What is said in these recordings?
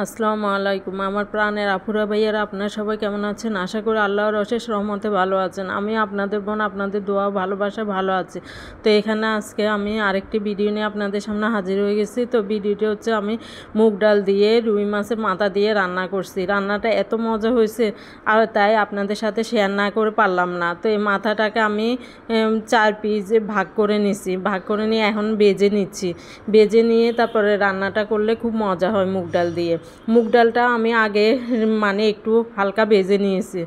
আসসালামু আলাইকুম আমার প্রাণের আপুরা ভাইয়ারা আপনারা সবাই কেমন আছেন? আশা করি আল্লাহর অশেষ রহমতে ভালো আছেন। আমি আপনাদের বোন, আপনাদের দোয়া ভালোবাসা ভালো আছি। তো এখানে আজকে আমি আরেকটি ভিডিও নিয়ে আপনাদের সামনে হাজির হয়ে গেছি। তো ভিডিওটি হচ্ছে আমি মুগ ডাল দিয়ে রুই মাছের মাথা দিয়ে রান্না করছি। রান্নাটা এত মজা হয়েছে আর তাই আপনাদের সাথে শেয়ার না করে পারলাম না। তো এই মাথাটাকে আমি 4 পিস ভাগ করে নিছি। ভাগ করে নিয়ে এখন বেজে নিচ্ছি। বেজে নিয়ে তারপরে রান্নাটা করলে খুব মজা হয় মুগ ডাল দিয়ে। মুগ ডালটা আমি আগে একটু হালকা ভেজে নিয়েছি।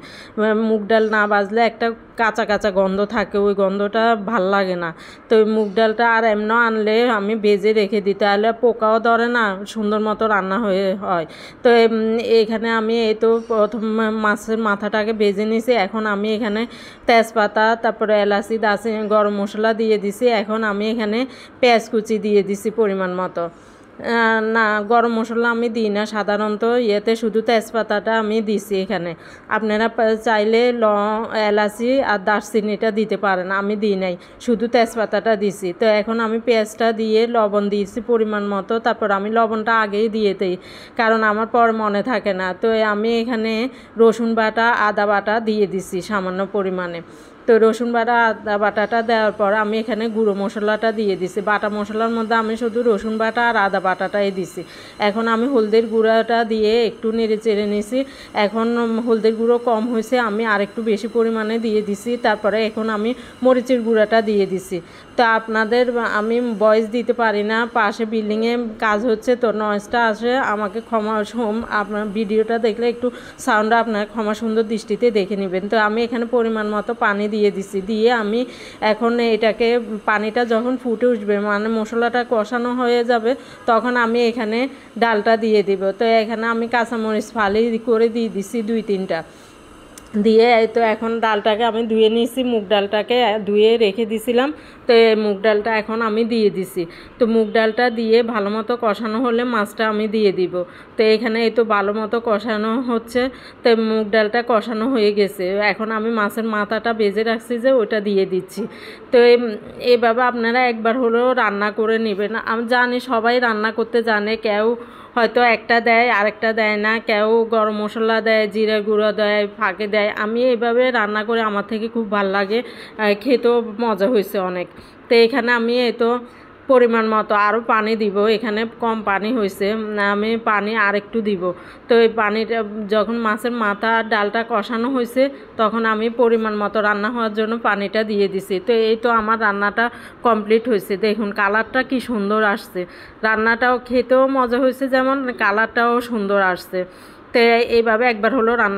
মুগ ডাল না ভাজলে একটা কাঁচা কাঁচা গন্ধ থাকে, ওই গন্ধটা ভাল লাগে না। তো ওই মুগ ডালটা আর এমন আনলে আমি ভেজে রেখে দিই, তাহলে পোকাও ধরে না, সুন্দর মতো রান্না হয়। তো এখানে আমি এই তো প্রথম মাছের মাথাটাকে ভেজে নিয়েছি। এখন আমি এখানে তেজপাতা, তারপরে এলাচি, দারচিনি, গরম মশলা দিয়ে দিছি। এখন আমি এখানে পেঁয়াজ কুচি দিয়ে দিছি পরিমাণ মতো। না, গরম মশলা আমি দিই না সাধারণত, ইয়েতে শুধু তেজপাতাটা আমি দিছি এখানে। আপনারা চাইলে এলাচি আর দারচিনিটা দিতে পারেন, আমি দিই নাই, শুধু তেজপাতাটা দিছি। তো এখন আমি পেঁয়াজটা দিয়ে লবণ দিয়েছি পরিমাণ মতো। তারপর আমি লবণটা আগেই দিয়ে দিই, কারণ আমার পর মনে থাকে না। তো আমি এখানে রসুন বাটা, আদা বাটা দিয়ে দিছি সামান্য পরিমাণে। তো রসুন বাটা, আদা বাটাটা দেওয়ার পর আমি এখানে গুঁড়ো মশলাটা দিয়ে দিছি। বাটা মশলার মধ্যে আমি শুধু রসুন বাটা আর আদা বাটাটাই দিছি। এখন আমি হলদির গুঁড়াটা দিয়ে একটু নেড়ে চেড়ে নিছি। এখন হলদির গুঁড়ো কম হয়েছে, আমি আরেকটু বেশি পরিমাণে দিয়ে দিছি। তারপরে এখন আমি মরিচের গুঁড়াটা দিয়ে দিছি। তো আপনাদের আমি ভয়েস দিতে পারি না, পাশে বিল্ডিংয়ে কাজ হচ্ছে, তো নয়েজটা আসে, আমাকে আপনার ভিডিওটা দেখলে একটু সাউন্ডটা আপনার ক্ষমা সুন্দর দৃষ্টিতে দেখে নেবেন। তো আমি এখানে পরিমাণ মতো পানি দিয়ে দিছি। দিয়ে আমি এখন এটাকে, পানিটা যখন ফুটে উঠবে, মশলাটা কষানো হয়ে যাবে, তখন আমি এখানে ডালটা দিয়ে দিব। তো এখানে আমি কাঁচামরিচ ফালি করে দিয়ে দিছি 2-3টা দিয়ে। তো এখন ডালটাকে আমি ধুয়ে নিয়েছি, মুগ ডালটাকে ধুয়ে রেখে দিছিলাম। তো এই মুগ ডালটা এখন আমি দিয়ে দিছি। তো মুগ ডালটা দিয়ে ভালো মতো কষানো হলে মাছটা আমি দিয়ে দিব। তো এখানে এই তো ভালো মতো কষানো হচ্ছে। তো মুগ ডালটা কষানো হয়ে গেছে, এখন আমি মাছের মাথাটা ভেজে রাখছি যে ওটা দিয়ে দিচ্ছি। তো এইভাবে আপনারা একবার হলেও রান্না করে নেবেন। আমি জানি সবাই রান্না করতে জানে, কেউ হয়তো একটা দেয় আরেকটা দেয় না, কেউ গরম মশলা দেয়, জিরা গুঁড়ো দেয়, ফাঁকে দেয়। আমি এইভাবে রান্না করে আমার থেকে খুব ভালো লাগে, খেতেও মজা হয়েছে অনেক। তো এখানে আমি এই তো পরিমাণ মতো আরও পানি দিব, এখানে কম পানি হয়েছে, আমি পানি আরেকটু দিব। তো এই পানিটা যখন মাছের মাথা ডালটা কষানো হয়েছে, তখন আমি পরিমাণ মতো রান্না হওয়ার জন্য পানিটা দিয়ে দিছি। তো এই তো আমার রান্নাটা কমপ্লিট হয়েছে। দেখুন কালারটা কি সুন্দর আসছে, রান্নাটাও খেতেও মজা হয়েছে, যেমন কালারটাও সুন্দর আসছে। তো এইভাবে একবার হলো রান্না